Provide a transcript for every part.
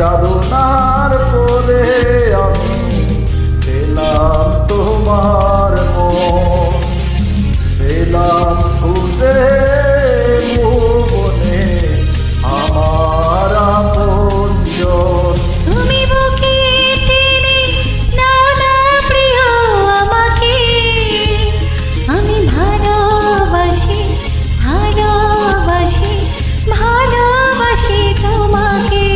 সাধনার পরে আমি পেলাম তোমার মন, পেলাম খুঁজে ভুবনে আমার আপনজন। তুমি বুকে টেনে নাও না প্রিয় আমাকে, আমি ভালোবাসি ভালোবাসি ভালোবাসি তোমাকে।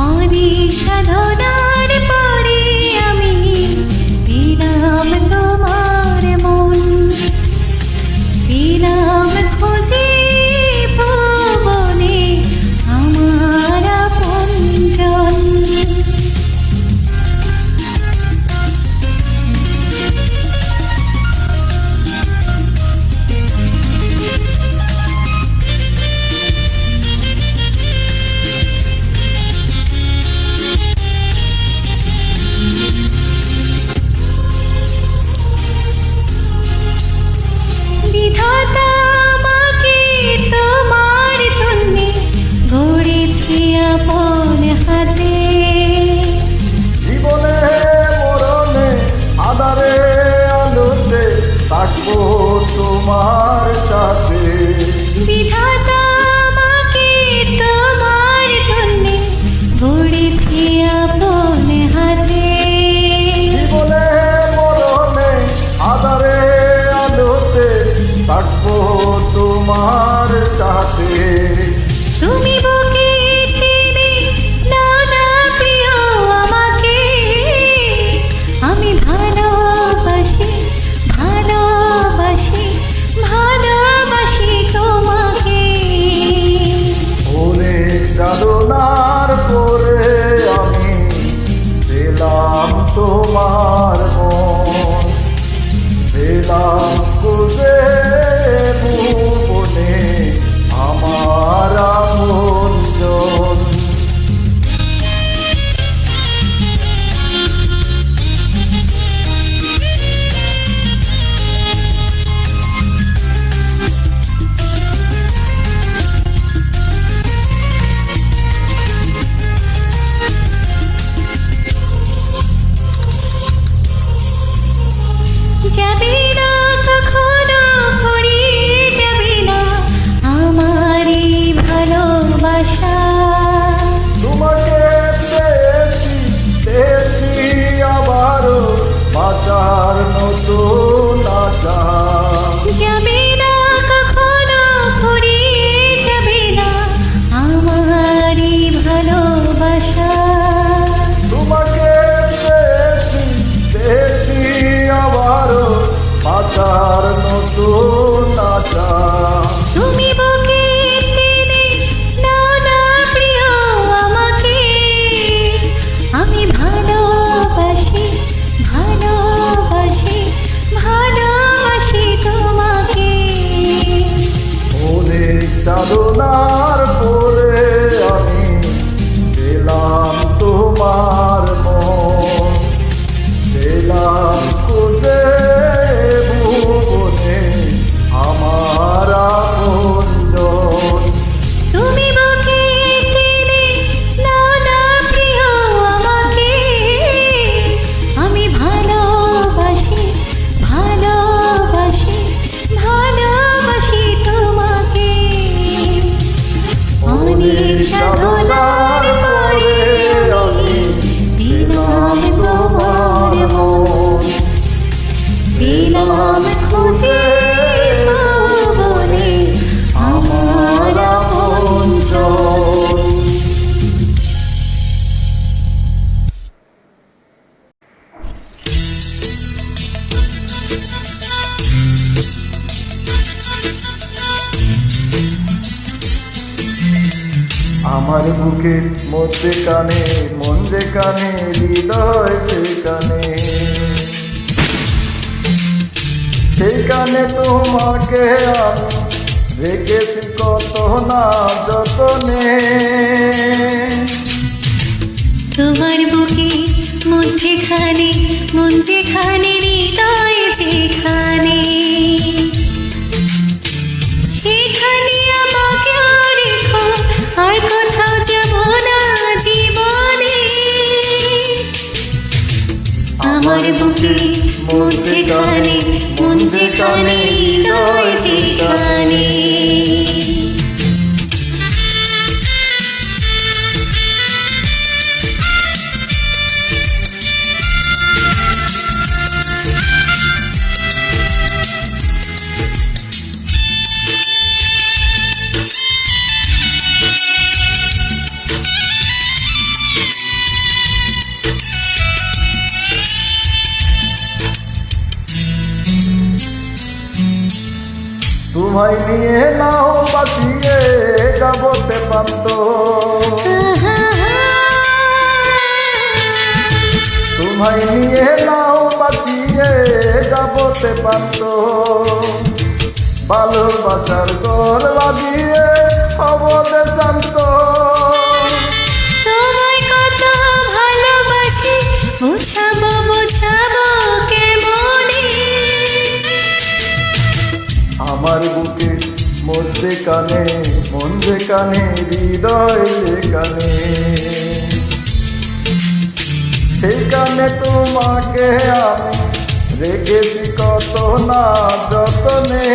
অনেক সাধনার পরে আমি পেলাম তোমার মন, পেলাম খুঁজে ভুবনে আমার আপনজন। বিধাতা আমাকে তোমার জন্যে গড়েছি আপন হাতে। জীবনে মরণে আধারে আলোতে থাকবো তোমার সাথে। বিধাতা আমাকে তোমার জন্যে গড়েছি আপন হাতে। জীবনে মরণে আধারে আলোতে থাকবো তোমার সাথে। তুমি বুকে টেনে নাও না প্রিয় আমাকে, আমি ভালোবাসি ভালোবাসি ভালোবাসি তোমাকে। অনেক সাধনার পরে আমি পেলাম তোমার মন, পেলাম খুঁজে ভুবনে আমার আপনজন। যাবে না কখনো ফুরিয়ে যাবে না আমার এই ভালোবাসা। তোমাকে পেয়েছি পেয়েছি আবারও বাঁচার নতুন আশা। যাবে না কখনো ফুরিয়ে যাবে না আমার এই ভালোবাসা। তোমাকে পেয়েছি পেয়েছি আবারও বাঁচার নতুন আশা। তুমি বুকে টেনে নাও না প্রিয় আমাকে, আমি ভালোবাসি ভালোবাসি ভালোবাসি তোমাকে। অনেক সাধনার পরে আমি পেলাম তোমার মন, পেলাম খুঁজে ভুবনে আমার আপনজন। তুমি বুকে টেনে নাও না প্রিয় আমাকে, আমি ভালোবাসি ভালোবাসি ভালোবাসি তোমাকে। অনেক সাধনার পরে আমি পেলাম তোমার মন, পেলাম খুঁজে ভুবনে আমার আপনজন। আমার বুকের মধ্যে কানে মন যে কানে হৃদয় যেখানে, সেইখানে তোমাকে আমি রেখেছি কত না যতনে। তোমার বুকে মধ্যেখানে মন যেখানে হৃদয় যেখানে, সেখানে আমাকে রেখো আর কোথাও যাব না। যেখানে হৃদয় যেখানে। তোমায় নিয়ে নাও বাঁচিয়ে যাবতে পান্ত, তোমায় নিয়ে নাও বাঁচিয়ে যাবতে পান্ত, ভালোবাসার ঘর বাঁধিয়ে হবতে শান্ত। তোমায় কত ভালোবাসি বোঝাবো বোঝাবো কেমনে। আমার বুকে মধ্যে কানে মন যেখানে হৃদয় যেখানে, সেখানে তোমাকে আমি রেখেছি কত না যতনে।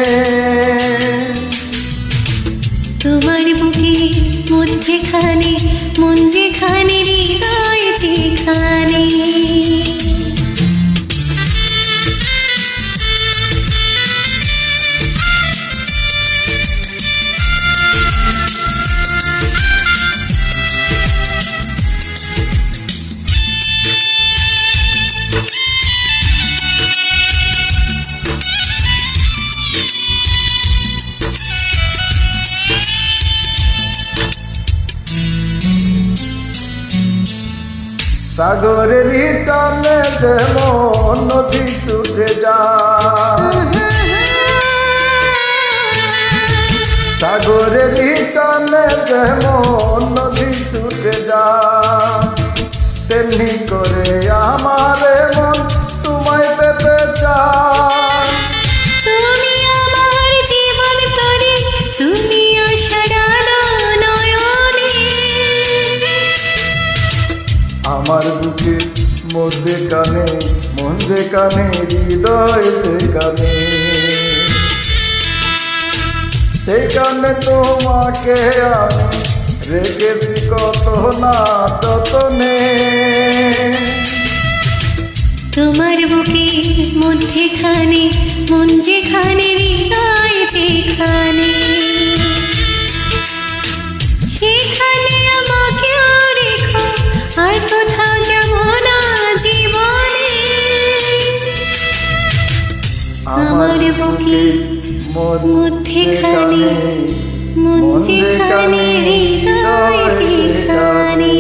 তোমার বুকে মধ্যেখানে মন যেখানে হৃদয় যেখানে। সাগরের টানে যেমন নদী ছুটে যায়, সাগরের টানে যেমন নদী ছুটে যায়, তেমনি করে আমার মন তোমায় পেতে চায়। তুমি আমার জীবন তরি, তুমি আশার আলো নয়নে। আমার বুকে মধ্যে কানে মন যেখানে হৃদয় যেখানে, সেখানে তোমাকে আমি রেখেছি কত না যতনে। তোমার বুকে মধ্যেখানে মন যেখানে হৃদয় যেখানে, সেখানে আমাকেও রেখো আর কোথাও যাব না জীবনে। আমার বুকে মধ্যেখানে মন যেখানে হৃদয় যেখানে।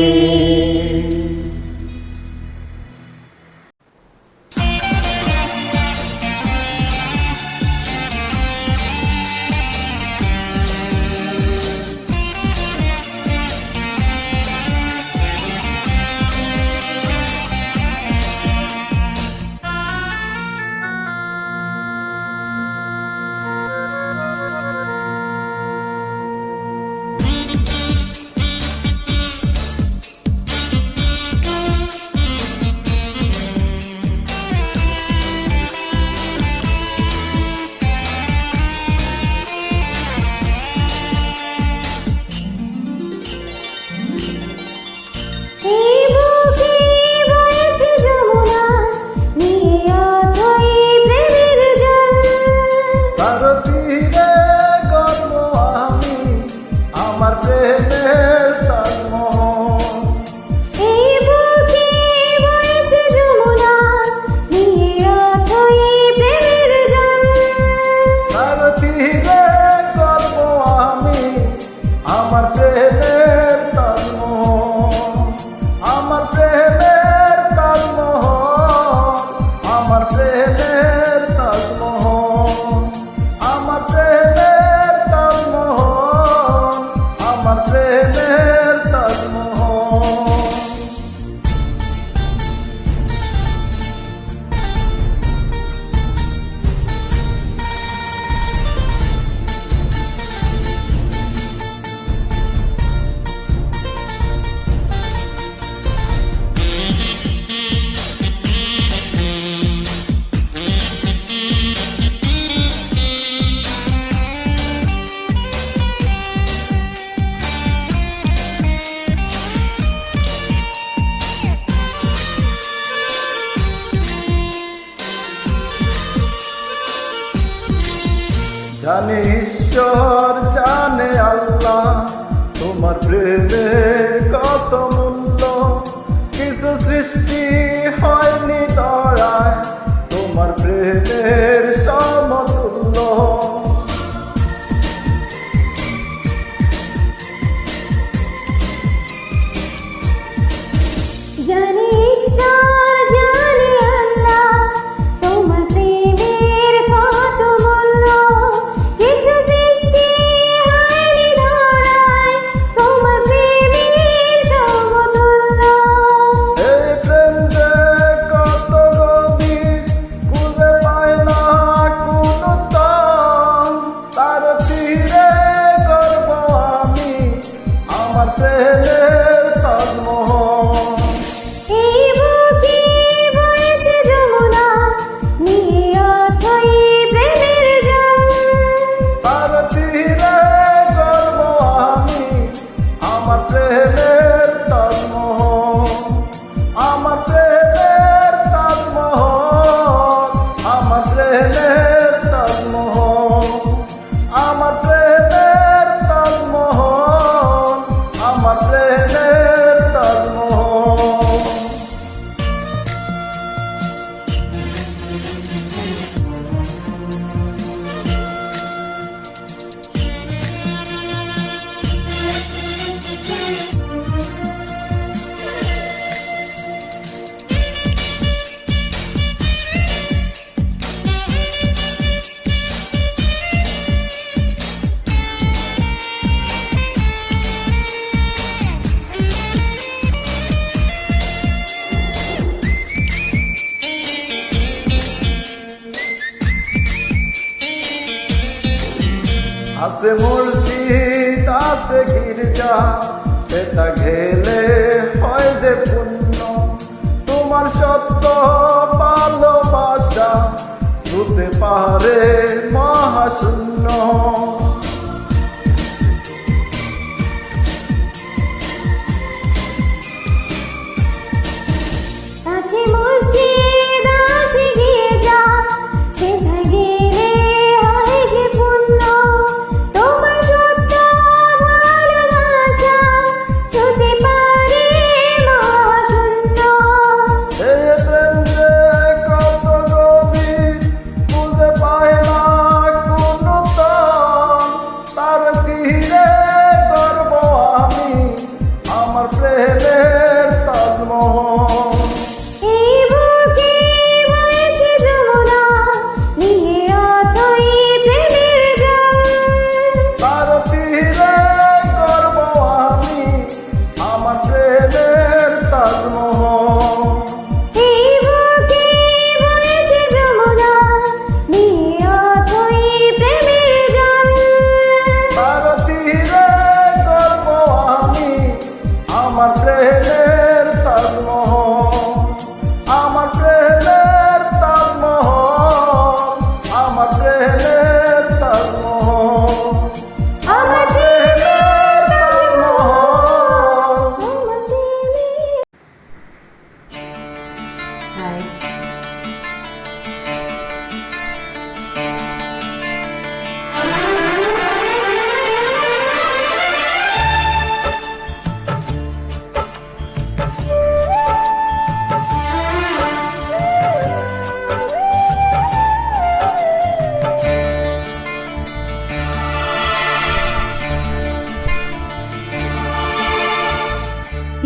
জানে ঈশ্বর জানে আল্লাহ তোমার প্রেমের কত মূল্য কিছু সৃষ্টি হয়নি ধরায় তোমার প্রেমের সমতুল্য জানি ঈশ্বর জানি আল্লাহ তোমার প্রেমের কত মূল্য কিছু সৃষ্টি হয়নি ধরায় তোমার প্রেমের সমতুল্য এই প্রেম যে কত গভীর খুঁজে পায় না কোনো তল তার তীরে করব আমি আমার প্রেমের তাজমহল এই বুকে বইছে যমুনা নিয়ে অথই প্রেমের জল তার তীরে করব আমি আমার প্রেমের তাজমহল আমার প্রেমের তাজমহল আমার প্রেমের তাজমহল আমার প্রেমের তাজমহল আমার প্রেমের তাজমহল আছে মসজিদ আছে গির্জা সেটা গেলে হয় যে পুণ্য তোমার সত্য ভালোবাসা শুতে পারে মহাশূন্য আছে মসজিদ আছে গির্জা সেখানে গেলে হয় যে পুণ্য তোমার সত্য ভালোবাসা ছুতে পারে মহাশূন্য এই প্রেম যে কত গভীর খুঁজে পায় না কোনো তল তার তীরে করব আমি আমার প্রেমের তাজমহল এই বুকে বইছে যমুনা নিয়ে অথই প্রেমের জল তার তীরে করব আমি আমার প্রেমের তাজমহল এই বুকে বইছে যমুনা নিয়ে অথই প্রেমের জল তার তীরে করব আমি আমার প্রেমের তাজমহল আমার প্রেমের তাজমহল আমার প্রেমের তাজমহল আমার প্রেমের তাজমহল হাই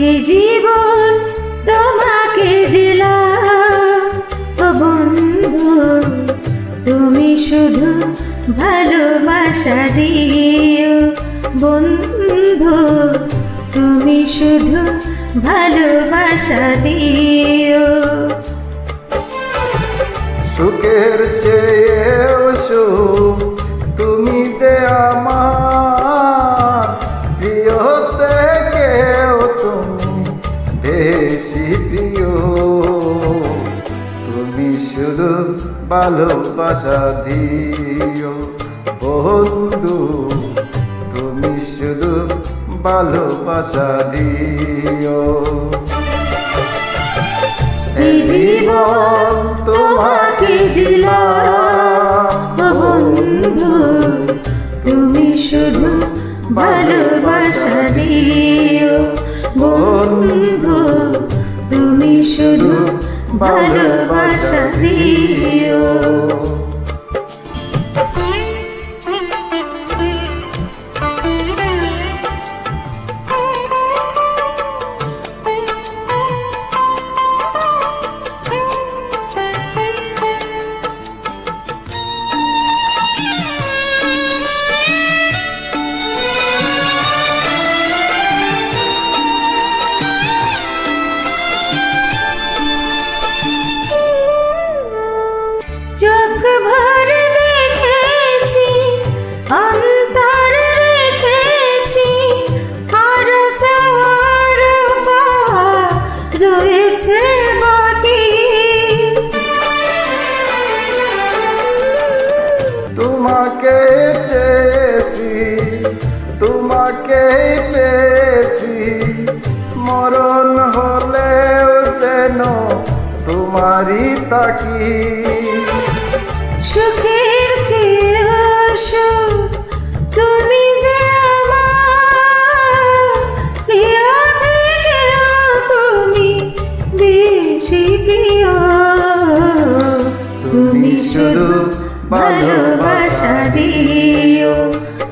এই জীবন তোমাকে দিলাম ও বন্ধু তুমি শুধু ভালোবাসা দিও বন্ধু তুমি শুধু ভালোবাসা দিও সুখের চেয়েও সুখ তুমি যে আমার প্রিয় থেকেও তুমি বেশি প্রিয় তুমি শুধু ভালোবাসা দিও বন্ধু তুমি শুধু ভালোবাসা দিও এই জীবন তোমাকে দিলাম ও বন্ধু শুধু ভালোবাসা দিও বন্ধু, তুমি শুধু ভালোবাসা দিও। চোখ ভরে দেখেছি, অন্তর রেখেছি, আরো চাওয়ার পথ রয়েছে বাকি। তোমাকে চেয়েছি, তোমাকে পেয়েছি, মরণ হলেও যেন তোমারই তাকি। সুখের চেয়ে সুখ তুমি যে আমার, প্রিয় থেকেও তুমি বেশি প্রিয়। তুমি শুধু ভালোবাসা দিও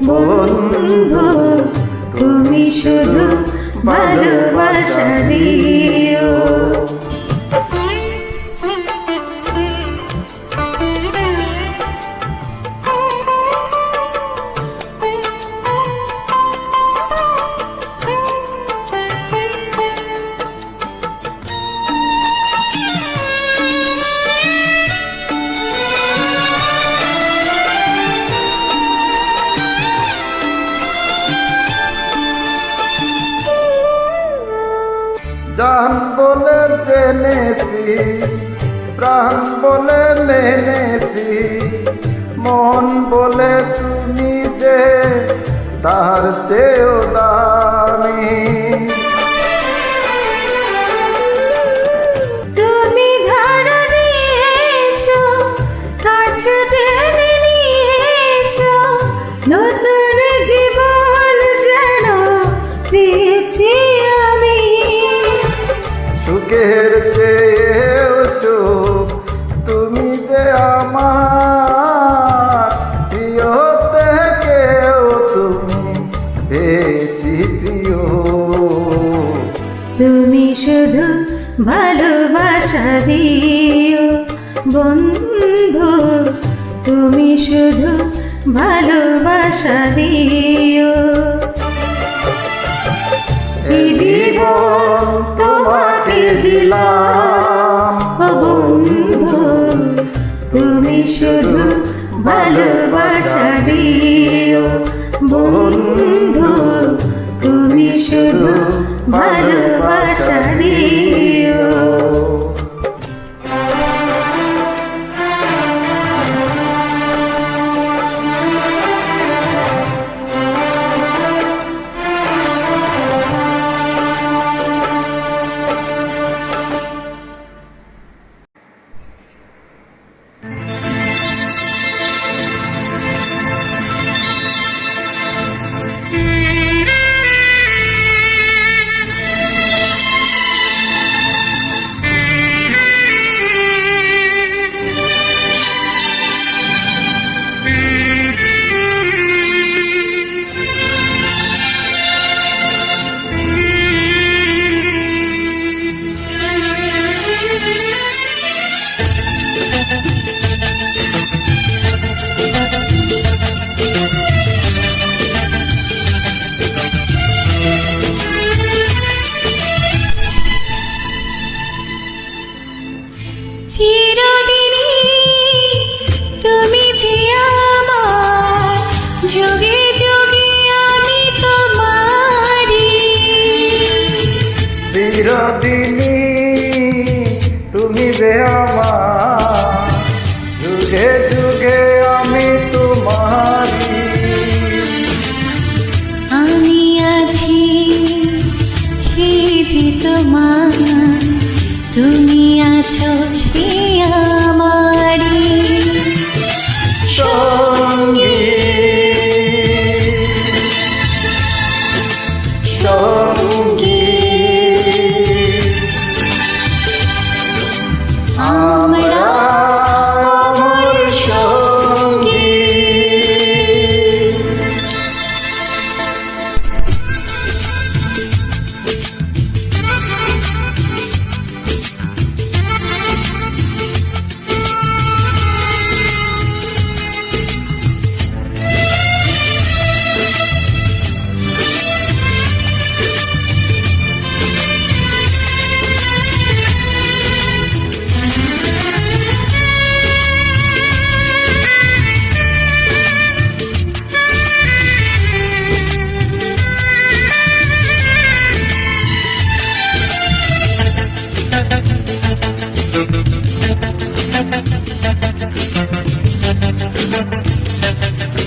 বন্ধু, তুমি শুধু ভালোবাসা দিও। জান বলে জেনেছি, প্রাণ বলে মেনেছি, মন বলে তুমি যে তার চেয়েও দামি। তুমি ধারা দিয়েছো, কাছে টেনে নিয়েছো, নতুন জীবন যেন পেয়েছি আমি। সুখের চেয়েও সুখ তুমি যে আমার, প্রিয় থেকেও তুমি বেশি প্রিয়। তুমি শুধু ভালোবাসা দিও বন্ধু, তুমি শুধু ভালোবাসা দিও। এই জীবন তোমাকে দিলাম ও বন্ধু, তুমি শুধু ভালোবাসা দিও বন্ধু, তুমি শুধু ভালোবাসা দিও।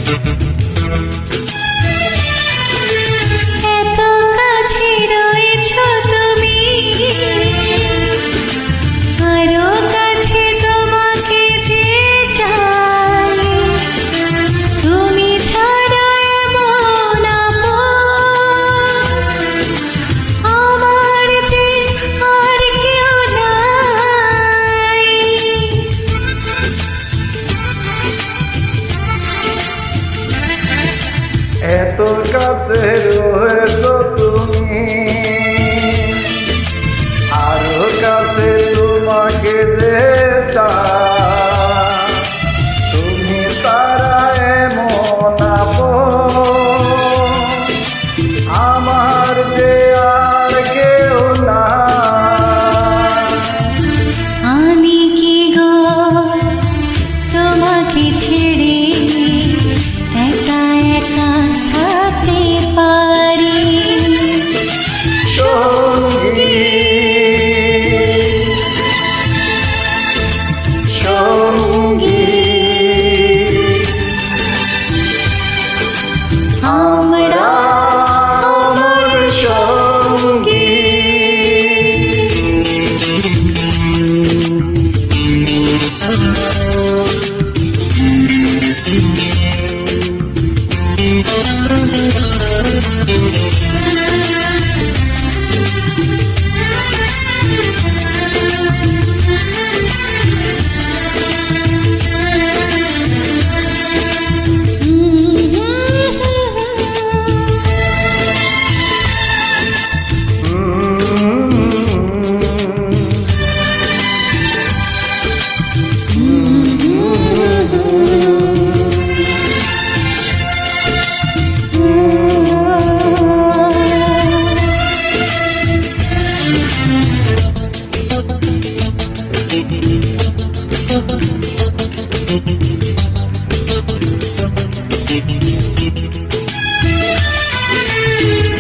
এত কাছে রয়েছ তুমি, আরো কাছে তোমাকে যে চাই, তুমি ছাড়া এমন আপন আমার যে আর কেউ নাই। এত কাছে রয়েছ তুমি, আরো কাছে তোমাকে যে চাই, তুমি তারা এমন আপন আমার যে আর কেউ না। আমি কি গো তোমাকে ছেড়ে একা একা থাকতে পারি? সঙ্গী সঙ্গী আমরা আমার সঙ্গী।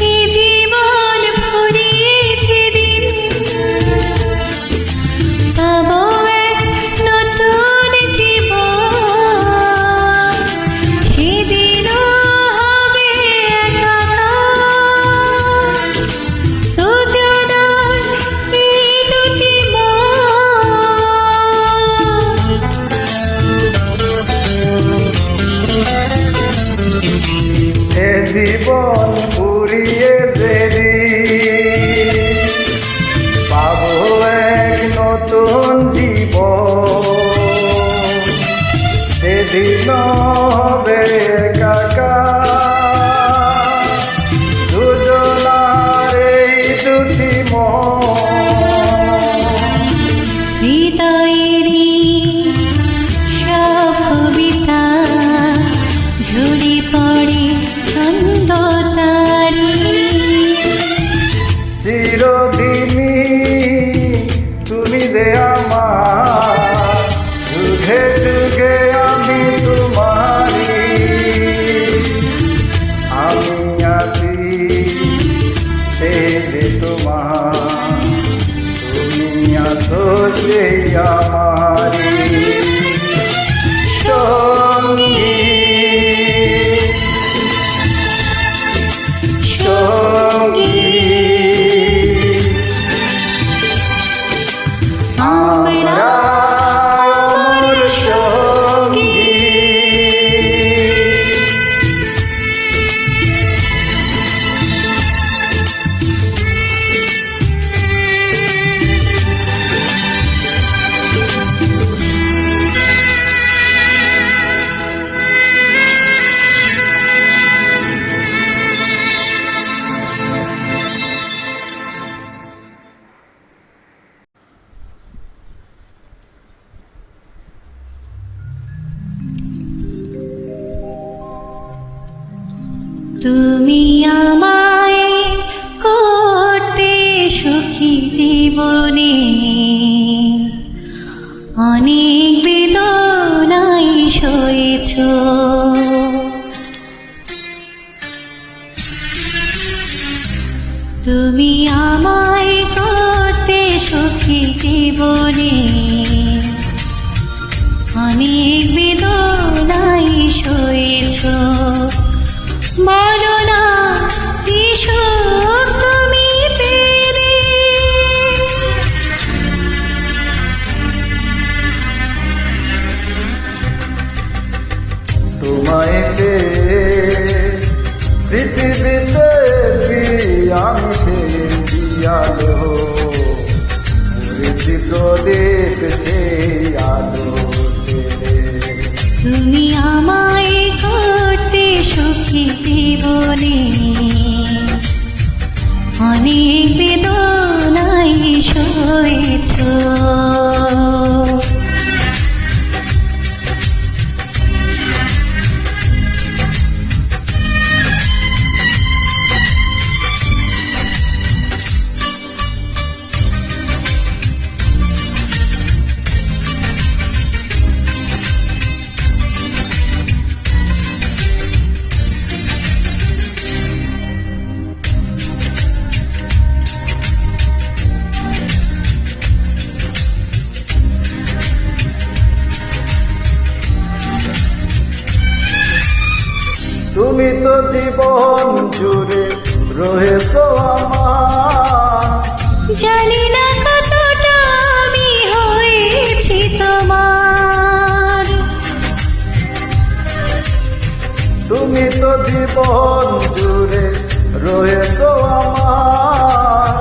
এই জীবন ফুরিয়েছে দিন, পাবো এক নতুন জীবন, সেদিনও হবে একাকার দুজনার এই দুটি এ জীবন ফুরিয়ে যেদিন পাবো এক নতুন জীবন, সেদিন হবে একাকার দুজনার এই দুটি মন। হৃদয়েরই সব কবিতা ঝরে পড়ে ছন্দ তারি, চিরদিনই তুমি যে আমার, যুগে যুগে আমি তোমারি। আমি আছি সেই যে তোমার, তুমি আছো সেই আমারি সঙ্গী সঙ্গী। আমরা আমার সঙ্গী। তুমি আমায় করতে সুখী জীবনে, অনেক বেদনায় সয়েছ, তুমি আমায় করতে সুখী জীবনে, অনেক বেদনায় সয়েছ। তোমায় পেয়ে পৃথিবীতে আমি পেয়েছি আলো, করেছি প্রদীপ সেই আলো ছেড়ে। তুমি আমায় করতে সুখী জীবনে, অনেক বেদনায় সয়েছ। তুমি তো জীবন জুড়ে রয়েছো আমার, জানি না কতটা আমি হয়েছি তোমার। তুমি তো জীবন জুড়ে রয়েছো আমার,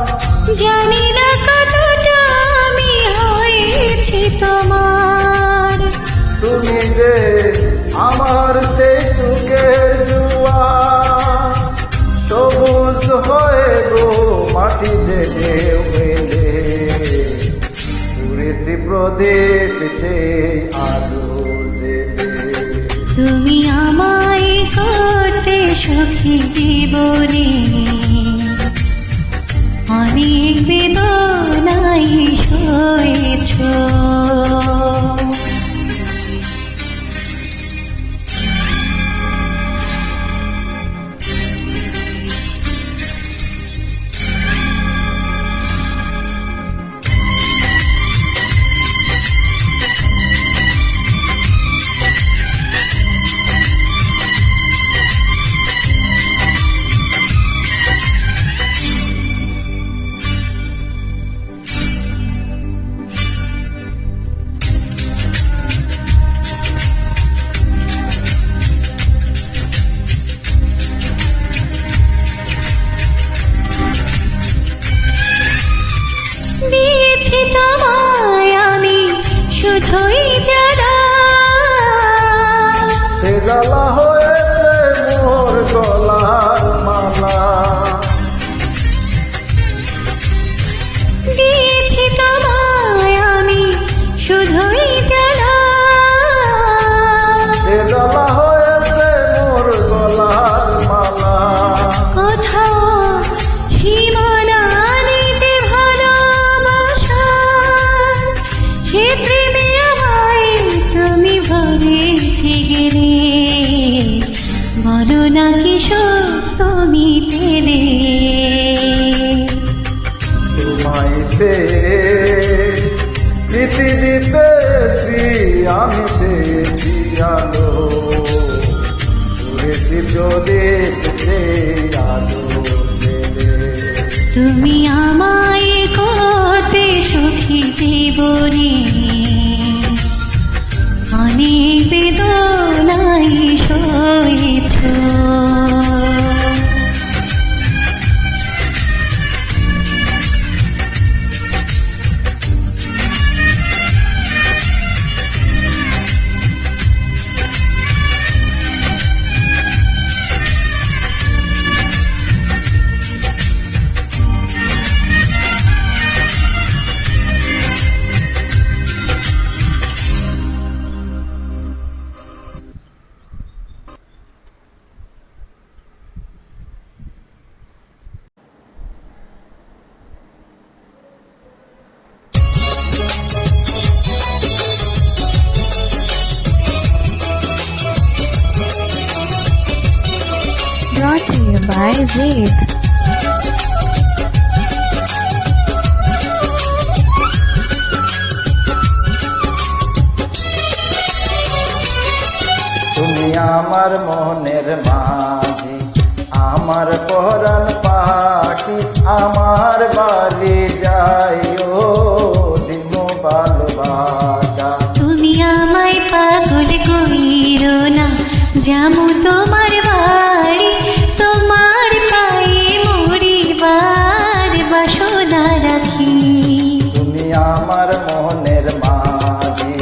জানি না কতটা আমি হয়েছি তোমার। তুমি যে আমার সেই সুখের জুয়ার, সবুজ হয়ে গো মাটি জেগে মেলে, করেছি প্রদীপ সেই আলো জেলে। তুমি আমায় করতে সুখী জীবনে, অনেক বেদনায় সয়েছ। দিয়েছি তোমায় আমি শুধুই জানা, সে জ্বালা হয়েছে মোর গলার মালা। দিয়েছি তোমায় আমি শুধুই জানা, সে জ্বালা হয়েছে মোর গলার মালা। কোথাও সীমানা নেই যে ভালোবাসার, সে প্রেমে আমায় তুমি ভরেছি গেলে। বলো না কিশোর তুমি পেলে, তোমায় পেয়ে পৃথিবীতে আমি পেয়েছি আলো, করেছি প্রদীপ সেই আলো জেলে। তুমি আমায় করতে সুখী জীবনে, অনেক বেদনায় সয়েছ। Brought to you by Zed. তুমি আমার মনের মাঝি, আমার পরাণ পাখি, আমার বাড়ি যাইও দিম ভালোবাসা। তুমি আমায় পাগল কইরো না, যা যাবো তোমার বাড়ি, তোমার পায়ে মরিবার বাসনা রাখি। তুমি আমার মনের মাঝি।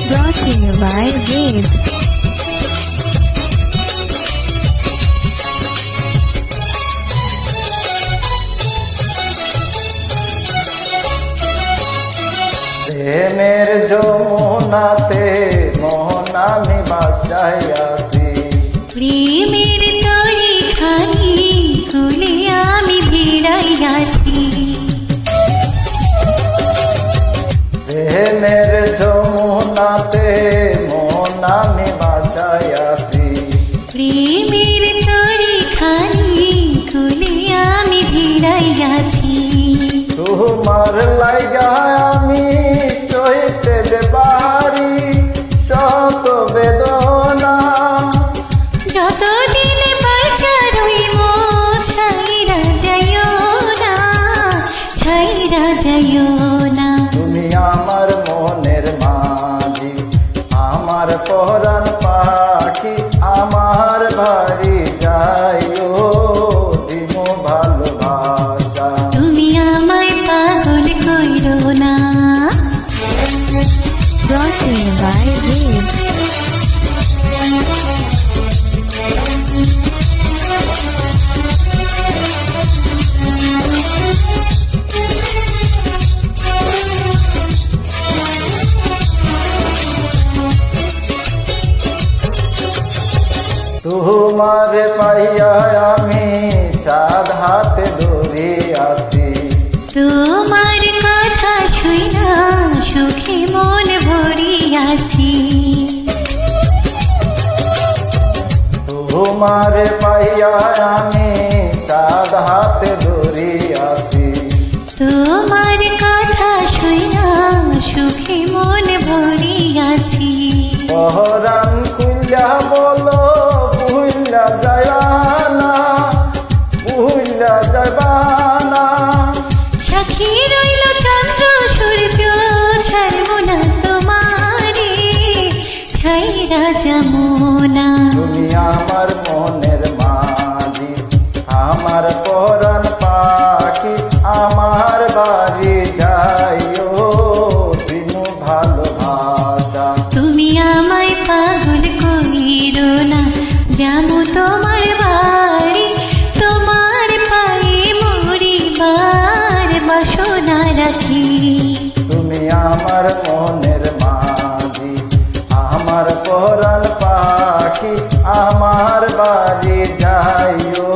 Brought to you by Zed. প্রেমের যমুনাতে মোহনা নিবাসায় আসি। প্রেমের তরি খানি কুলে আমি ভিড়াইয়াছি। প্রেমের যমুনাতে মোহনা নিবাসায় আসি। প্রেমের তরি খানি কুলে আমি ভিড়াইয়াছি। তোমার লাইগা আমি সইতে যে পারি শত বেদনা। যতদিন বাঁচা রইব ছাইরা যাইও না, ছাইরা যাইও না। তুমি আমার মনের মাঝি, আমার পরাণ পাখি, আমার বাড়ি যাইও দিমো ভালোবাসা। তুমি আমায় পাগল কইরো না। Brought to you by Zed. তোমার পাইয়া আমি চাঁদ হাতে ধরে আসি। তোমার কথা শুইনা সুখে মন ভরিয়াছি। তোমার পাইয়া আমি চাঁদ হাতে ধরে আসি। তোমার কথা শুইনা সুখে মন ভরিয়াছি। পহরান খুইলা বলো ভুইলা যাইবানা, ভুইলা যাইবানা। সাক্ষী রইল চন্দ্র সূর্য ছাড়ব না তোমারে, ছাইরা যাবো না। তুমি আমার মনের মাঝি, আমার পরাণ পাখি, আমার বাড়ি যাইও দিনু ভালোবাসা। তুমি আমায় পাগল কইরো না, যাবো তোমার বাড়ি, তোমার পায়ে মরিবার বাসনা রাখি। তুমি আমার মনের মাঝি, আমার পরাণ পাখি, আমার বাড়ি যাইও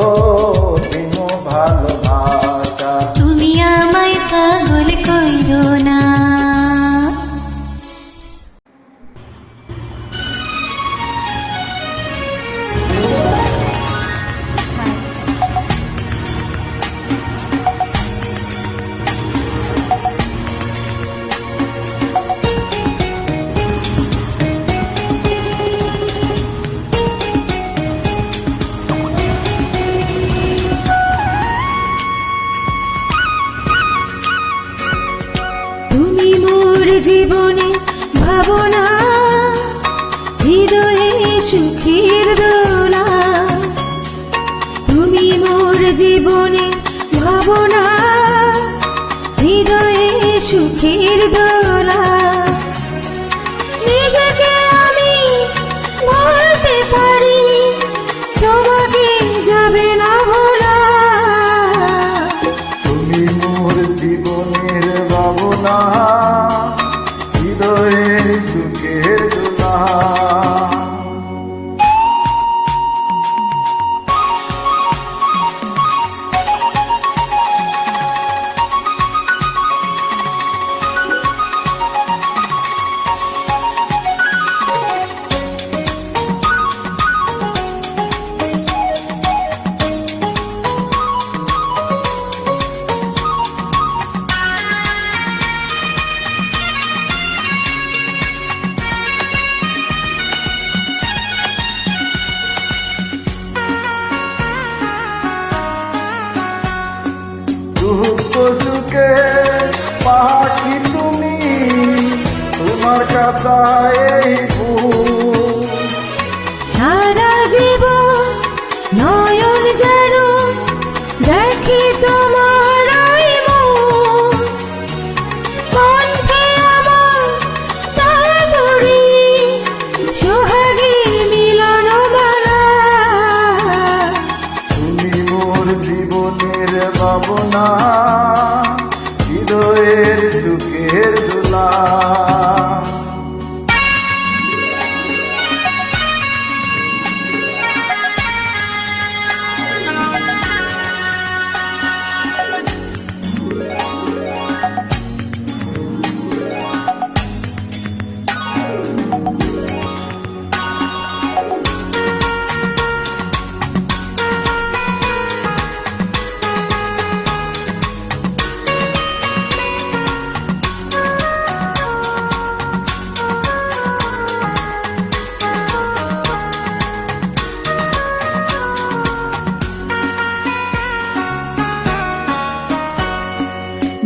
দিনু ভালোবাসা। তুমি আমায় পাগল কইরো না। তুমি মোর জীবনে ভাবনা, হৃদয়ে সুখের দোলা। তুমি মোর জীবনে ভাবনা, হৃদয়ে সুখের দোলা। নিজেকে আমি বলতে পারি, তোমাকে যাবে না ভোলা। তুমি মোর জীবনের ভাবনা, হৃদয়ের সুখের দোলা। কাঁচা এই ফুল। সারা জীবন নয়ন যেন দেখি তোমার ওই মুখ। কণ্ঠে আমার তারপরি সোহাগের মিলন মালা। তুমি মোর জীবনের ভাবনা, হৃদয়ের সুখের দোলা।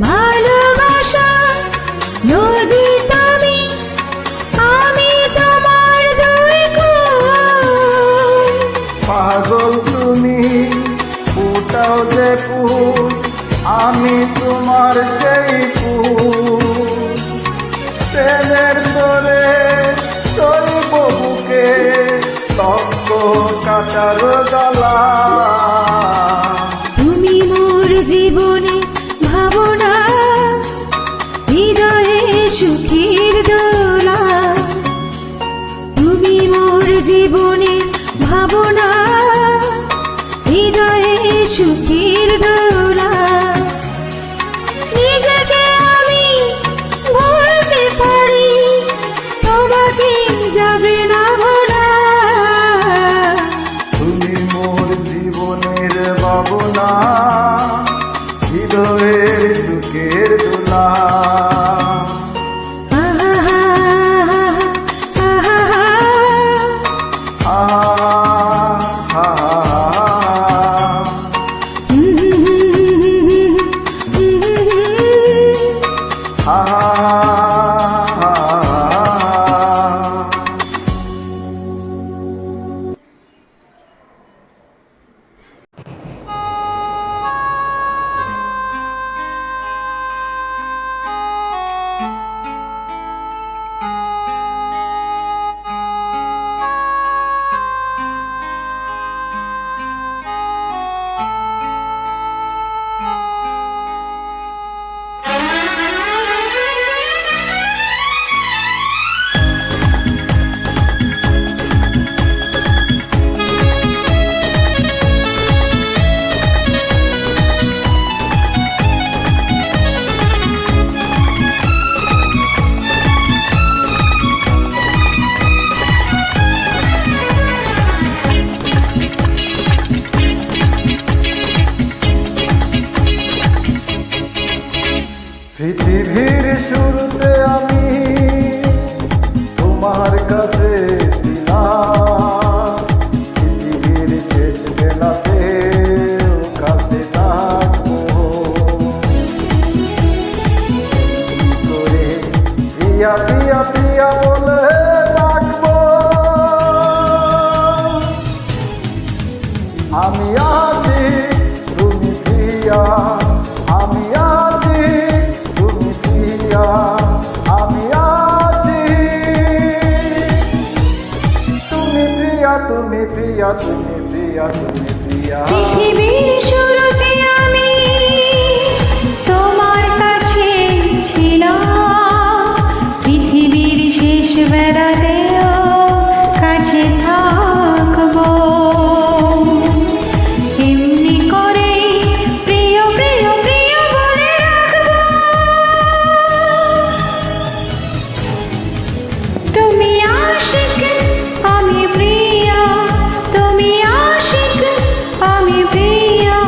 ভালোবাসা নদী তুমি, আমি তোমার দুই কুল। পাগল তুমি, ফুটাও যে ফুল, আমি তোমার সেই ফুল। প্রেমের তোরে চলব বুকে, তক্ক কাটার গলা। তুমি মোর জীবনে ভাবনা, হৃদয়ে সুখের দোলা। তুমি মোর জীবনে ভাবনা, হৃদয়ে সুখের দোলা। নিজেকে আমি ভুলতে পারি, তোমাকে যাবে না ভোলা। তুমি মোর জীবনের ভাবনা, হৃদয়ের সুখের দোলা। পৃথিবীর শুরুতে আমি তোমার কাছে ছিলাম, পৃথিবীর শেষ বেলাতে কাছে থাকবো। করে প্রিয়া প্রিয়া প্রিয়া বলে ডাকবো। আমি আছি তুমি প্রিয়া, আমি আছি তুমি প্রিয়া, আমি আছি তুমি প্রিয়া, তুমি প্রিয়া, তুমি প্রিয়া, তুমি প্রিয়া। পৃথিবীর শুরুতে আমি তোমার কাছে ছিলাম, পৃথিবীর শেষ বেলাতেও কাছে থাকবো। এমনি করে প্রিয় প্রিয় প্রিয় বলে রাখবো। তুমি আশিক আমি প্রিয়া, তুমি আশিক আমি প্রিয়া।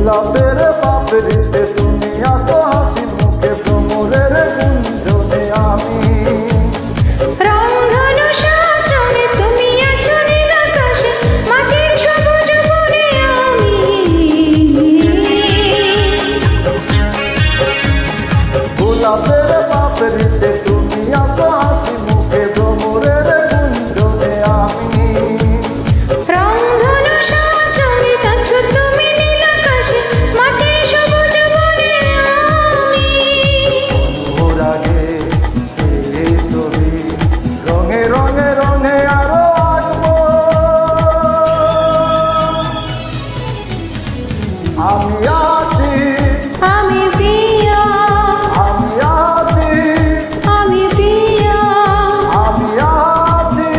গোলাপের পাপড়িতে তুমি আসো হাসি মুখে ভ্রমরের গুঞ্জনে আমি রংধনু সাত রঙে তুমি আছো নীল আকাশে মাটির সবুজ বনে আমি গোলাপের পাপড়িতে তুমি আসো হাসি মুখে ভ্রমরের গুঞ্জনে আমি রংধনু সাত রঙে আছো তুমি নীল আকাশে মাটির সবুজ বনে আমি ওর আগে সেই ছবি রঙে রঙে রঙে আরো আঁকবো আমি আছি আমি প্রিয়া আমি আছি আমি প্রিয়া আমি আছি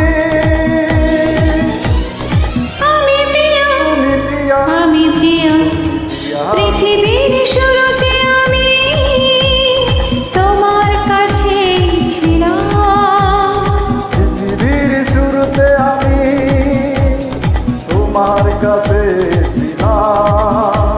আমি প্রিয়া তুমি প্রিয়া আমি প্রিয়া পৃথিবীর শুরুতে আমি তোমার কাছে ছিলাম পৃথিবীর শুরুতে আমি তোমার কাছে ছিলাম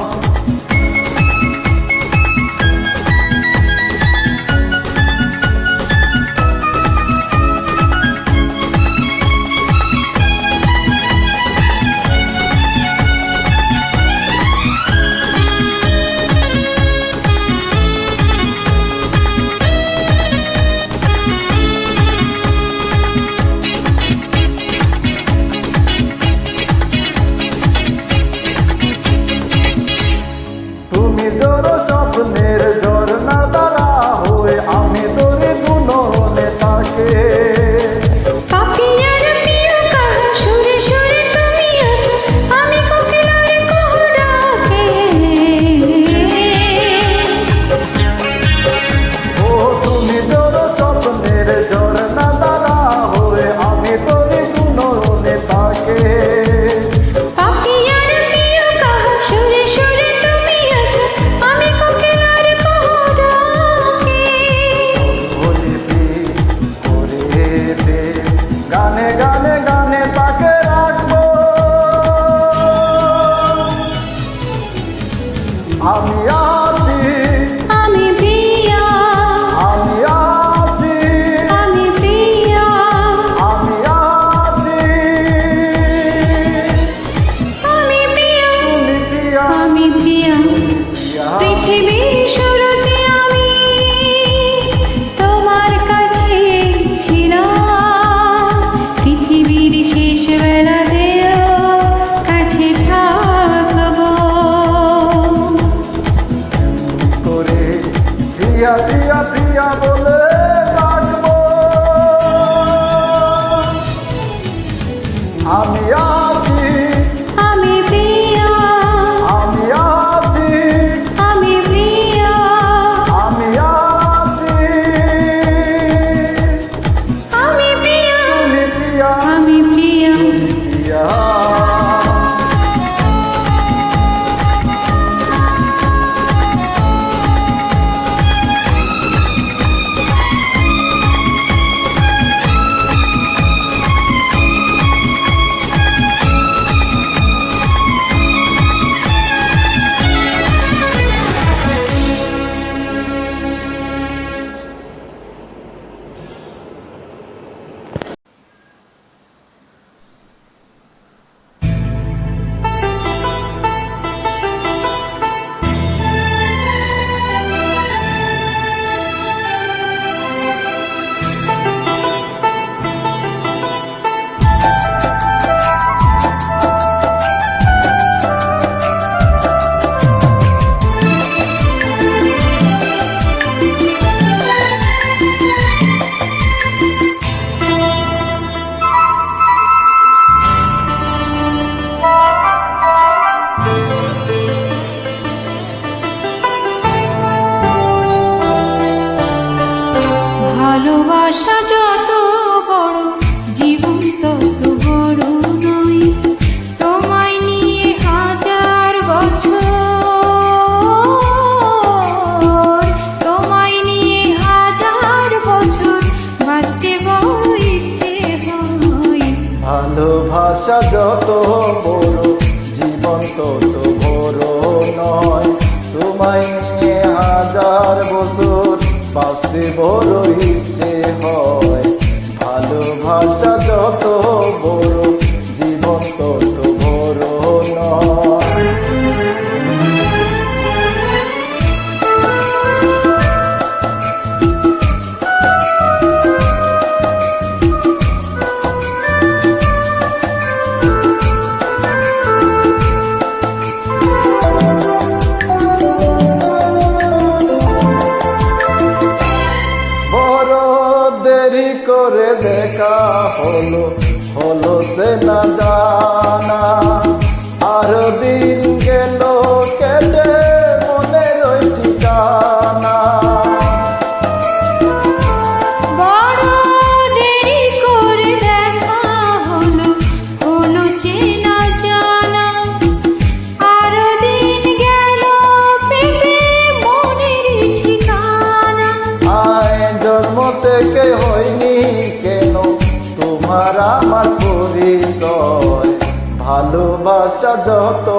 যত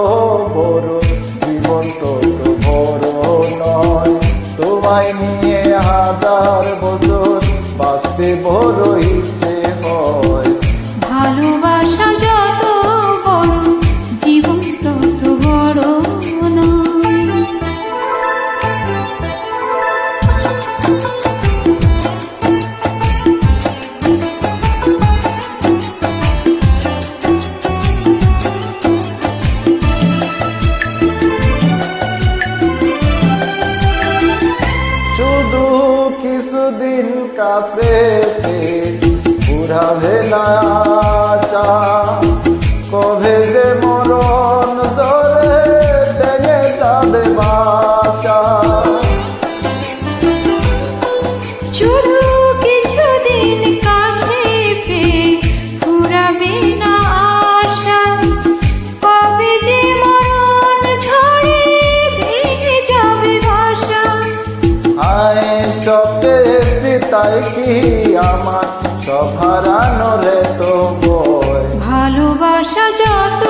বড় জীবন তত বড় নয়, তোমায় নিয়ে হাজার বছর বাঁচতে বড় ইচ্ছে হয়। ভালোবাসা যত বড় জীবন তত বড় নয়। শুধু কিছুদিন কাছে পুরাবে না আশা, কবে যে মরণ ধরে ভেঙে যাবে বাসা। শুধু কিছুদিন কাছে পেয়ে ফুরাবে না আশা, কবে যে মরণ ঝড়ে ভেঙে যাবে ভাষা। আয় সবচেয়ে তাই কি আমার সব হারানোরে তো বয়। ভালোবাসা যত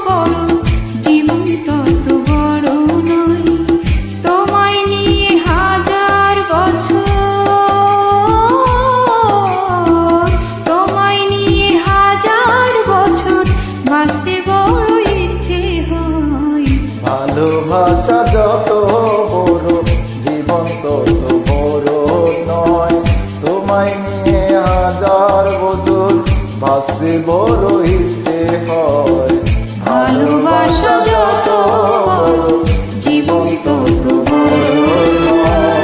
বড় জীবন তত বড় নয়, তোমায় নিয়ে হাজার বছর, তোমায় নিয়ে হাজার বছর বাঁচতে বড় ইচ্ছে হয়। ভালোবাসা যত বড় জীবন তত বড় নয়, তোমায় নিয়ে হাজার বছর বাঁচতে বড় ইচ্ছে হয়। ভালোবাসা যত বড় জীবন তত বড় নয়।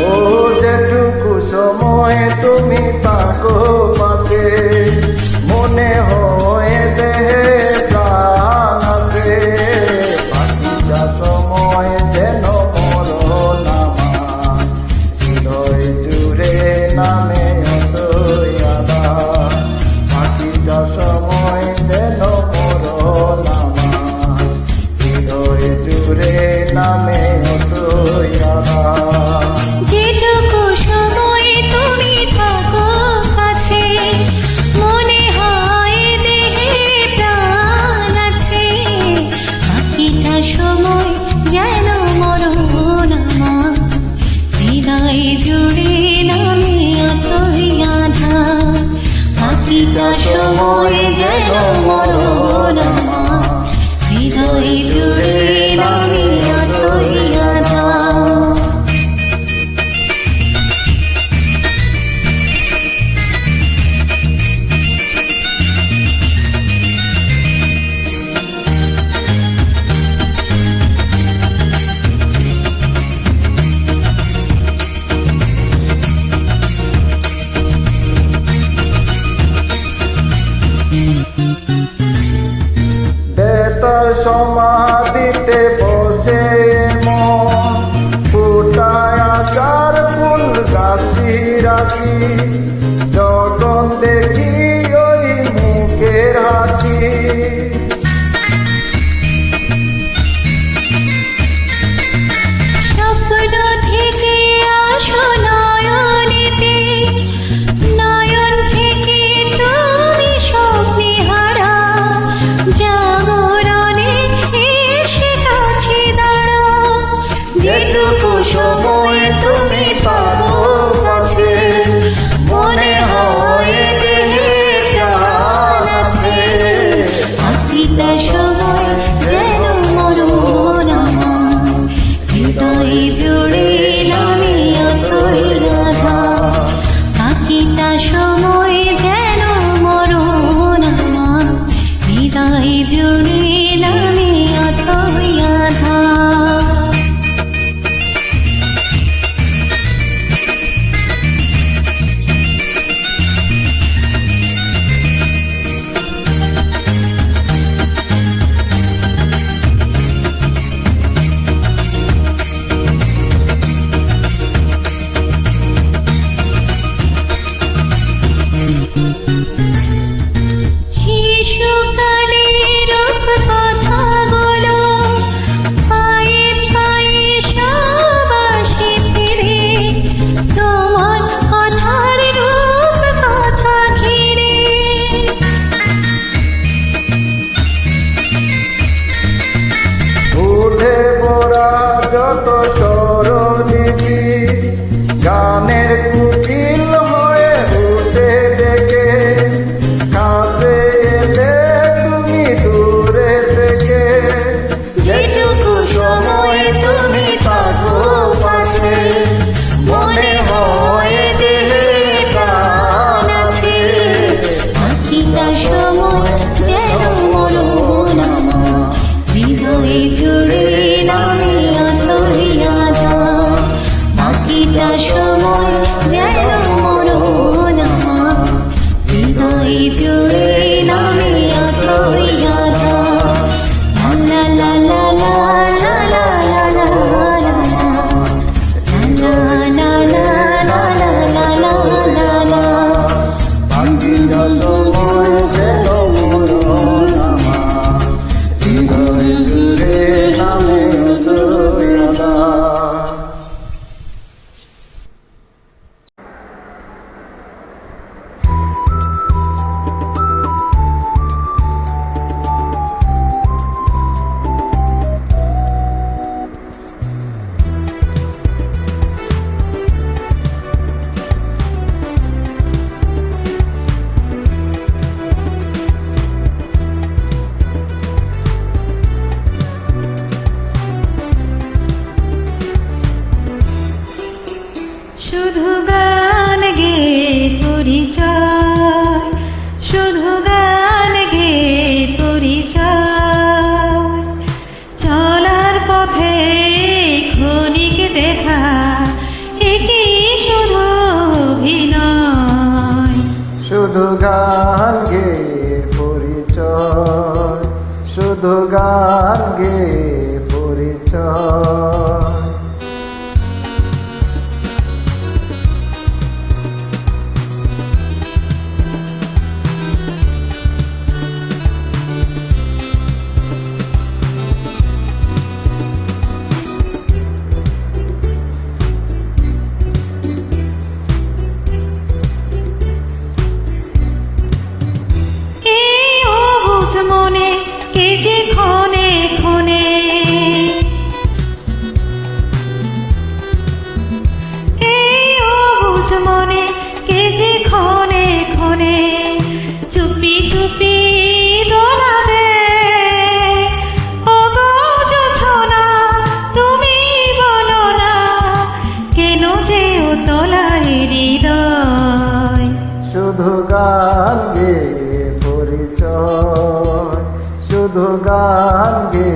ও যেটুকু সময় তুমি থাকো পাশে, মনে হয় দেহে প্রাণ আছে। বাকিটা সময় যেন মরণ আমার, হৃদয় জুড়ে নামে অতই আধার। বাকিটা সময় যেন মরণ আমার, হৃদয় জুড়ে নামে অতই আধার। যেটুকু সময় তুমি থাকো কাছে, মনে হয় দেহে প্রাণ আছে। বাকিটা সময় যেন মরণ আমার, হৃদয় জুড়ে নামে অতই আধার। বাকিটা সময় যেন মরণ আমার, হৃদয় জুড়ে নামে অতই আধার। বেতার সমাধিতে বসে মন ফুটায় আশার ফুল রাশি রাশি, যখন দেখি ওই মুখের হাসি। স্বপ্ন থেকে আসো নয়নেতে, নয়ন থেকে তুমি স্বপ্নে হারা। জাগরণে এসে কাছে দাঁড়াও, যেটুকু সময় তুমি পাবো কাছে, মনে হয় দেহে প্রাণ আছে। বাকিটা সময় যেন মরণ যত স্বরলিপি গানের কুকিল হয়ে উঠে ডেকে কাছে এলে তুমি দূরে থেকে যেটুকু সময় তুমি থাকো পাশে মনে হয় দেহে প্রাণ আছে বাকিটা সময় যেন মরণ আমার হৃদয়ে জুড়ে নামে অতরিয়া যায় বাকিটা সময় যেন মরণ আমার হৃদয়ে জুড়ে নামে অতরিয়া যায় লা লা লা লা লা লা লা লা লা লা লা লা লা বাকিটা সময় যেন মরণ আমার হৃদয়ে জুড়ে নামে অতরিয়া। শুধু গান গে পরিচয় শুধু গান গে পরিচয় চলার পথে ক্ষণিক দেখা একই শুধু অভিনয় শুধু গান গে পরিচয় শুধু গান গে পরিচয় এই অবুঝ মনে কে যে ক্ষণে ক্ষণে এই অবুঝ মনে কে যে ক্ষণে ক্ষণে চুপি চুপি দোলা দে ওগো জোছনা তুমি বলো না কেন যে ও তোলায় হৃদয় শুধু গান গে পরিচয় শুধু গান গে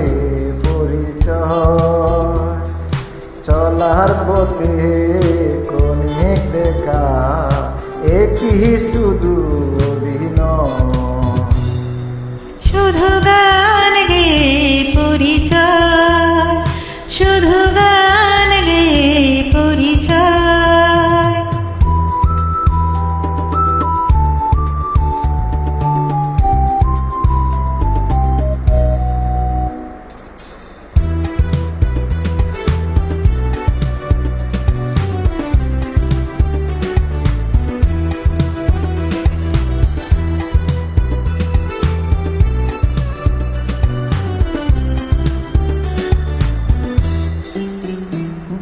পরিচয় চলার পথে কোণে দেখা একই শুধু অভিনয় শুধু গান গে পরিচয় শুধু গান গে পরিচয়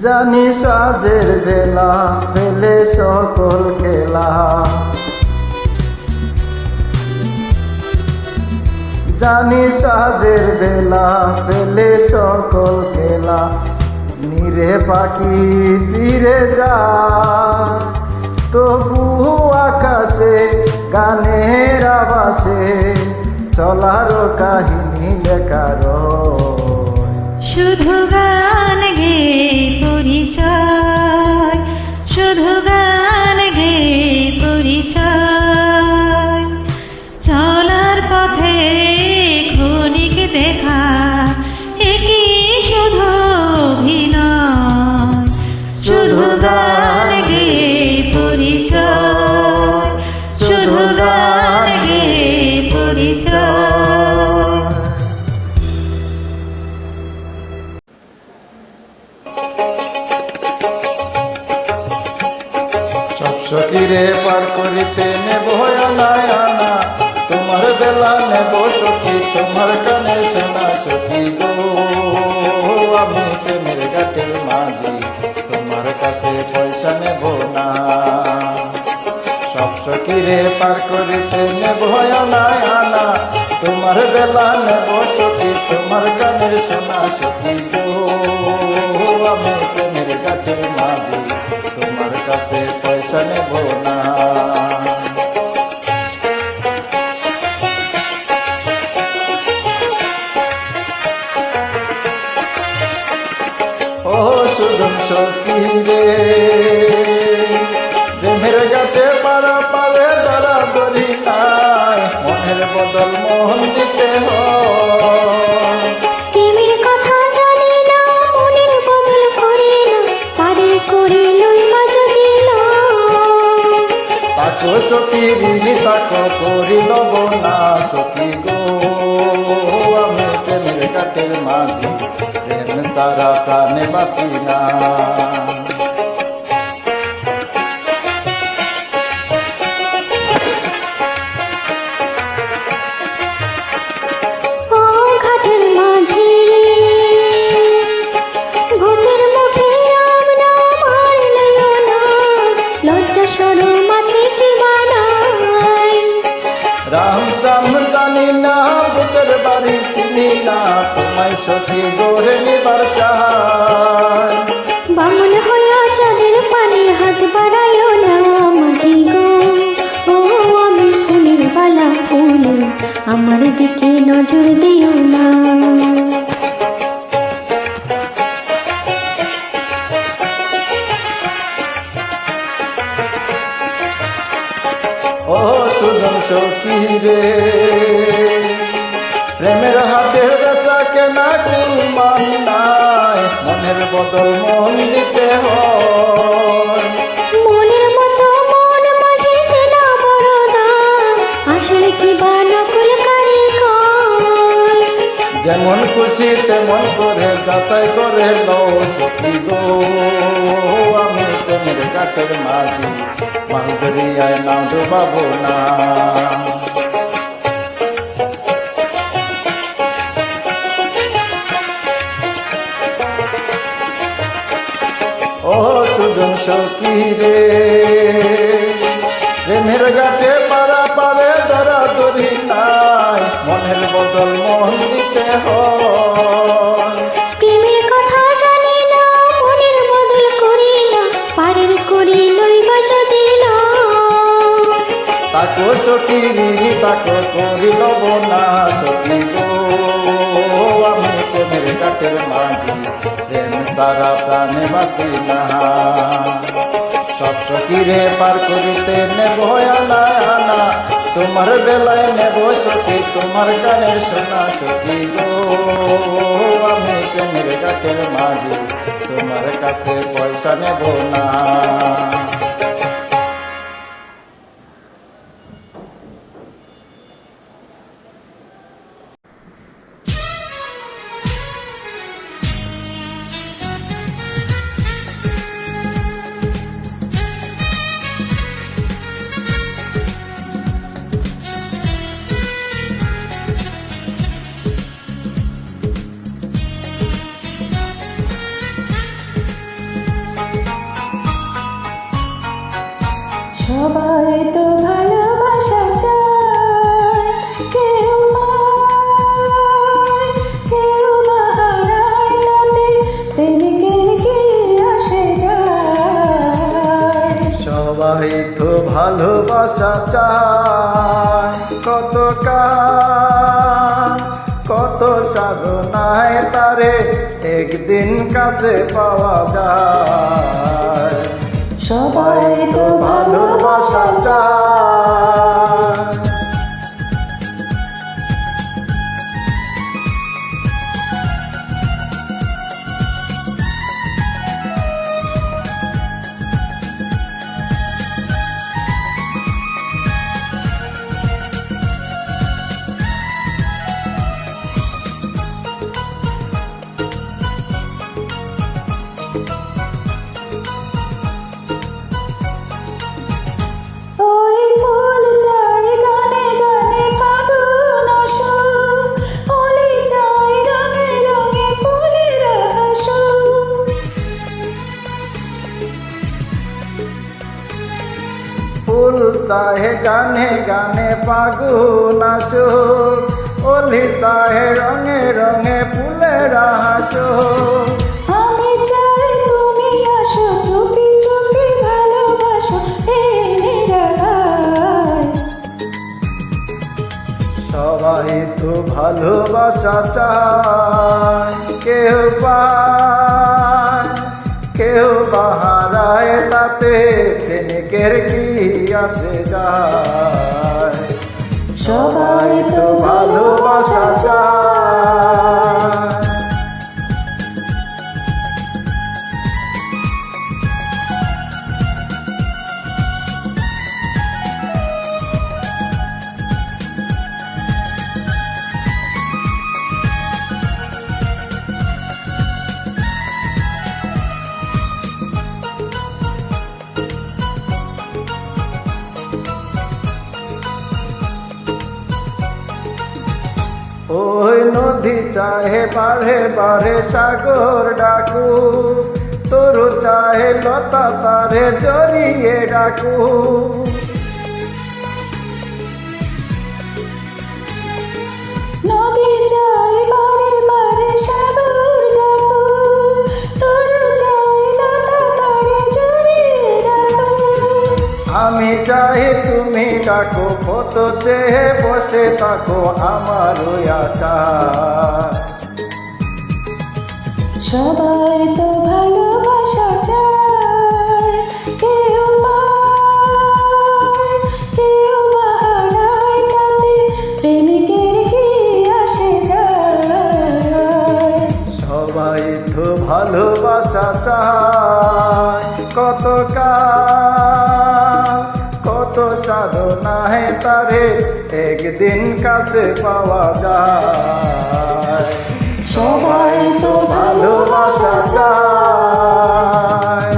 জানি সাজের বেলা ফেলে সকল খেলা জানি সাজের বেলা ফেলে সকল খেলা নিরে পাখি ফিরে যায় তবু আকাশে গানের আবাসে চলার কাহিনী লেখার শুধু গান গে পরিচয় শুধু গান গে পরিচয় চলার পথে ক্ষণিক দেখা একই শুধু অভিনয় শুধু গান গে পরিচয় শুধু গান গে পরিচয় সখীরে পার করিতে নেব আনা আনা তোমার বেলা নেব সখী তোমার কানে শোনা সখী গো আমি প্রেমের গান পার করিতে নেব আনা আনা, তোমার বেলা নেব সখী তোমার গানের সোনা সখী গো। আমি প্রেমের গাছের মাঝি, তোমার কাছে পয়সা নেব না। ও সুজন সখী রে, প্রেমের গাছে পারা পারে ধরা ধরি নাই, মনের বদল মোহন দিতে হয়। প্রেমের কথা জানি না, মনের বদল করি না, পারে করি লইবা যদি লয়। তাকো সখী রিলি তাকো করি লব না সখী গো। আমি প্রেমের গাছের মাঝি, প্রেম সারা প্রাণে বাসি না। ও ঘাটের মাঝি, ভূতের মুখে রাম নাম আর লইও না, লজ্জা সরু মাথে কি বানাই। রাম শ্যাম জানি না, ভূতের বাড়ি চিনি না, তোমায় সখী গড়ে নিবার চাই। বামন হইয়া চাঁদের পানে হাত বাড়াইও না মাঝি গো। ও আমি ফুলের বালা ফুল, আমার দিকে নজর দিও না। ও সুজন সখী রে, প্রেমের হাতে বেচা কেনা কুরবান নাই, মনের বদল মন দিতে হয়। মনের মতো মন মাঝে চেনা বড় দাম, আসলে কি বা নকল কারিগর। যেমন খুশি তেমন করে যাচাই করে লও সখী গো। আমি প্রেমের গাছের মাঝি, মান্দরিয়ায় নাম ডুবাবো না। ও সুজন সখী রে, প্রেমের গাছে পারা পারে ধরা ধরি নাই, মনের বদল মন দিতে হয়। প্রেমের কথা জানি না, মনের বদল করি না, পারের করি লইবা যদি লয়। তাকো সখী রিলি তাকো করি লব না সখী গো। আমি প্রেমের গাছের মাঝি, প্রেম সারা প্রাণে বাসি না। সব সখীরে পার করিতে নেব আনা আনা, তোমার বেলায় নেব সখী তোমার গানের সোনা সখী গো। আমি প্রেমের গাছের মাঝি, তোমার কাছে পয়সা নেব না। সবাই তো ভালোবাসা চায়, কেউ পায়, কেউ বা হারায়, তাতে প্রেমিকের কি আসে যায়। সবাই তো ভালোবাসা চায়, কত কত সাধনায় তারে একদিন কাছে পাওয়া যায়। সবাই তো ভালোবাসা চায়। ওই ফুল চাহে গানে গানে ফাগুন আসুক, অলি চাহে রঙে রঙে ফুলের হাসুক। আমি চাই তুমি আসো, চুপি চুপি ভালোবাসো এই নিরালায়। সবাই তো ভালোবাসা চায়, কেউ পায় কেউ বাহারায়, তাতে প্রেমিকের কি আসে যায়। সবাই তো ভালোবাসা চায়। ওই নদী চাহে বারে বারে সাগর ডাকু, তরু চাহে লতা তারে জড়িয়ে ডাকু। নদী চাই বারে বারে সাগর ডাকু, তরু চাই লতা তারে জড়িয়ে ডাকু। আমি চাই তুমি ডাকো, কত চেয়ে বসে থাকো আমার ওই আশা। সবাই তো ভালোবাসা চায়, কেউ পায় কেউ বাহারায়, তাতে প্রেমিকের কি আসে যায়। সবাই তো ভালোবাসা চায়, কত কত সাধনায় তারে একদিন কাছে পাওয়া যায়। সবাই তো ভালোবাসা চায়।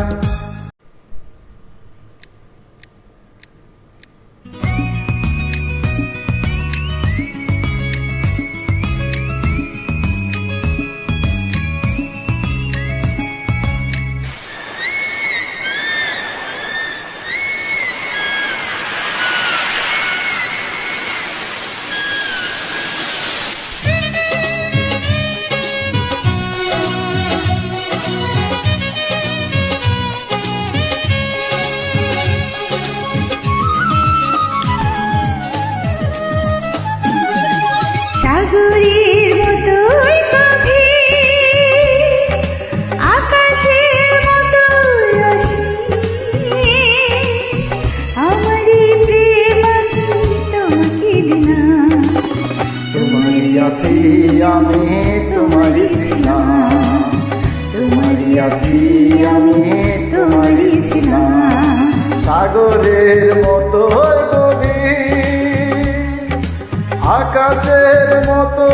সাগরের মতোই গভীর, আকাশের মতোই অসীম, আমারই প্রেম আমি তোমাকে দিলাম। তোমারই আছি আমি, তোমারই ছিলাম, তোমারই আছি আমি, তোমারই ছিলাম। সাগরের মতো গভীর, আকাশের মতো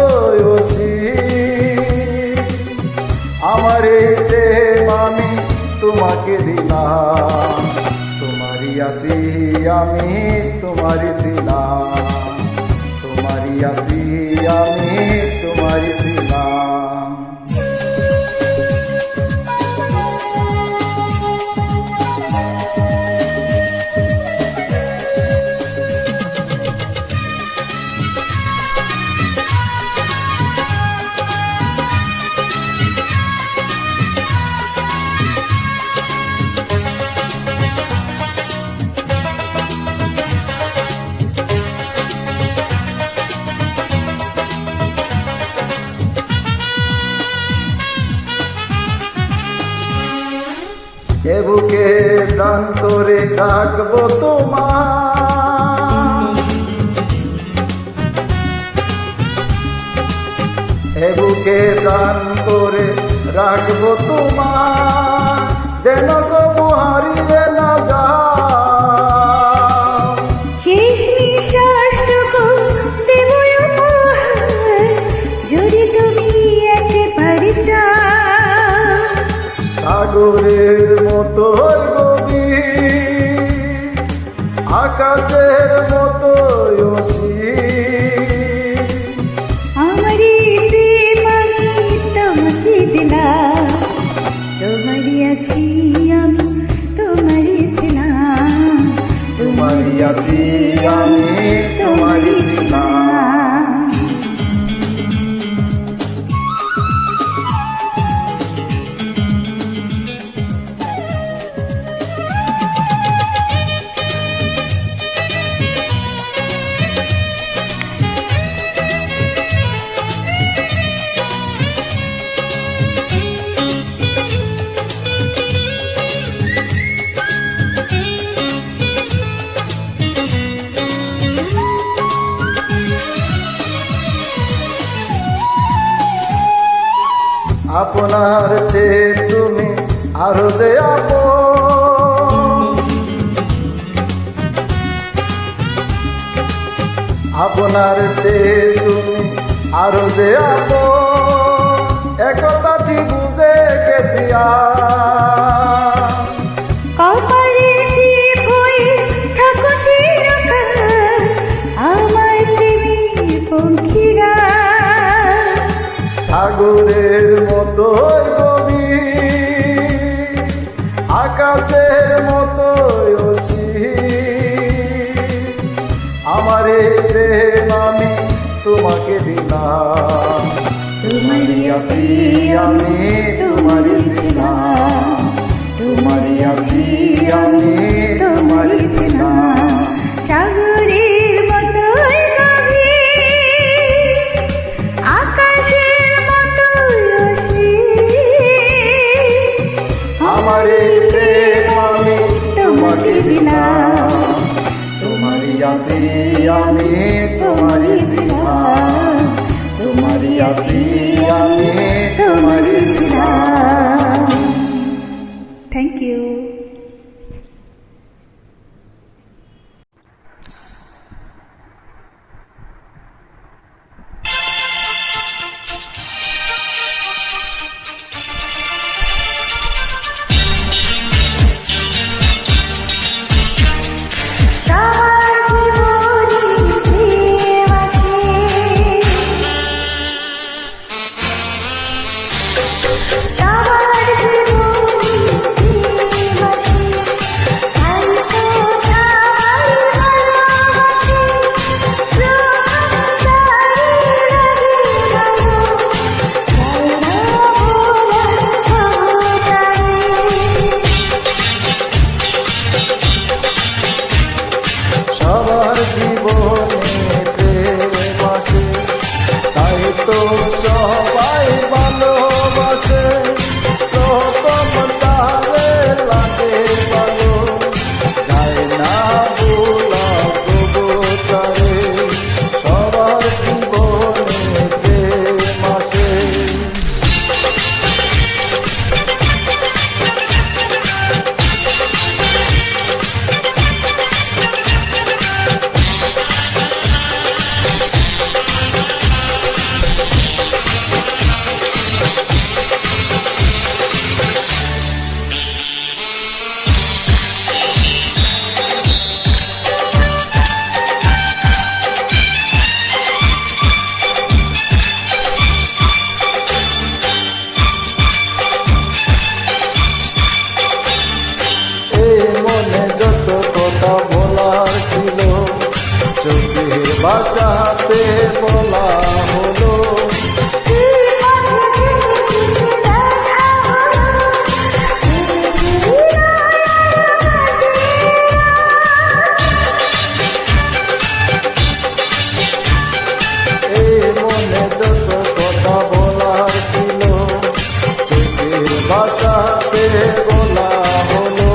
অসীম, আমার এই প্রেম আমি তোমাকে দিলাম। তোমারই আছি আমি, তোমারই ছিলাম, তোমারই আছি আমি, তোমারই ছিলাম। এ বুকে প্রাণ করে রাখবো তোমার, এ বুকে প্রাণ করে রাখবো তোমার, যেন কবু হারিয়ে না যাও। শেষ নিঃশ্বাসটুকু দেব উপহার, যদি তুমি একেবারে চাও। সাগরের মতো গভীর, আকাশের মতো অসীম, আমারই প্রেম আমি তোমাকে দিলাম। তোমারই আছি আমি, তোমারই ছিলাম। তোমারই আছি আমি তোমারই চিনা। আপনার চেয়ে তুমি আরো যে আপনার চেয়ে তুমি আরো যে একতাটি বুঝে গেছি কপালের টিপ হয়ে থাকো চিরকাল আমার প্রেমের পঙ্খিরা। সাগরের মতো গভীর আকাশের মতো আমার এই প্রেম আমি তোমাকে দিলাম। তোমারই আছি আমি তোমারই দিলাম, তোমারই আছি আমি তোমারই দিলাম। সাগরের মতোই গভীর আকাশের মতোই অসীম আমার এই প্রেম আমি তোমাকে দিলাম। তোমারই আছি আমি তোমারই দিলাম, তোমারই আছি আমি তোমারই দিলাম। Thank you. সবার জীবনে প্রেম আসে, তাই তো সবাই ভালোবাসে। প্রথম তারে লাগে ভালো, যায় না ভোলা তবু তারে। সবার জীবনে প্রেম আসে। মনে যত কথা বলার ছিল, চোখের ভাষাতে বলা হলো। মনে যত কথা বলার ছিল, চোখের ভাষাতে বলা হলো।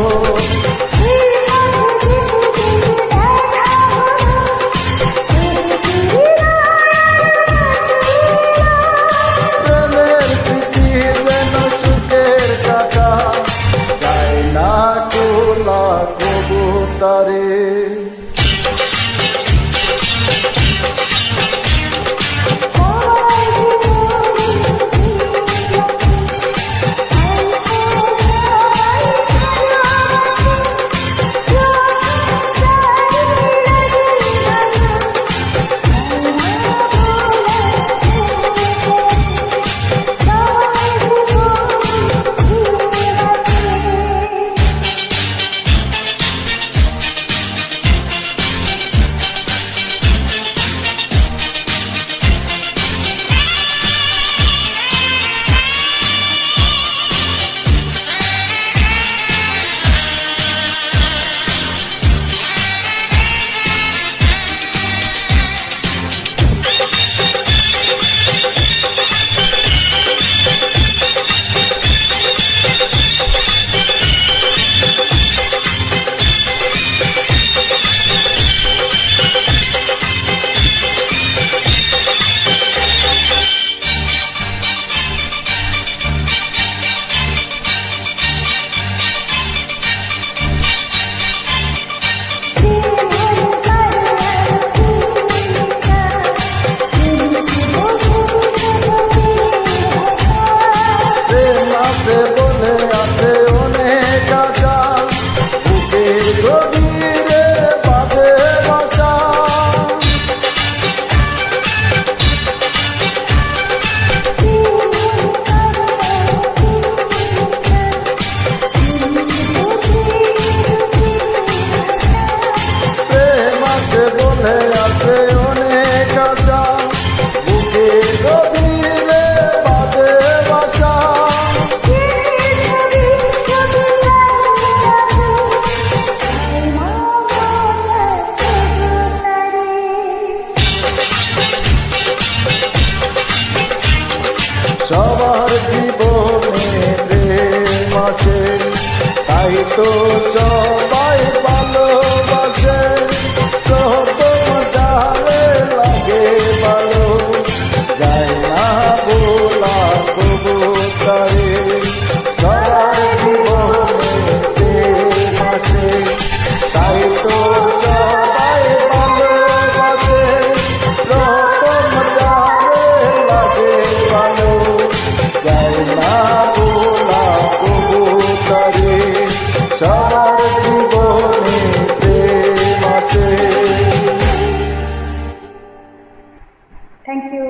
প্রেমের স্মৃতি যেন সুখের কাটা, যায় না কোলা কবুতারে। আছে বলে আছে অনেক আশা, বুকের গভীরে বাঁধে বাসা। প্রেম আছে বলে আছে অনেক আশা, বুকের গভীরে বাঁধে বাসা। সবার জীবনে প্রেম আসে, তাই তো সবাই ভালোবাসে। প্রথম জালে লাগে ভালো, যায় না বলা কবুতরে। সবার জীবনে প্রেম আসে, তাই তো সবাই ভালোবাসে। প্রথম জালে লাগে ভালো, যায় না বলা কবুতরে। সবার জীবনে প্রেম আসে। Thank you.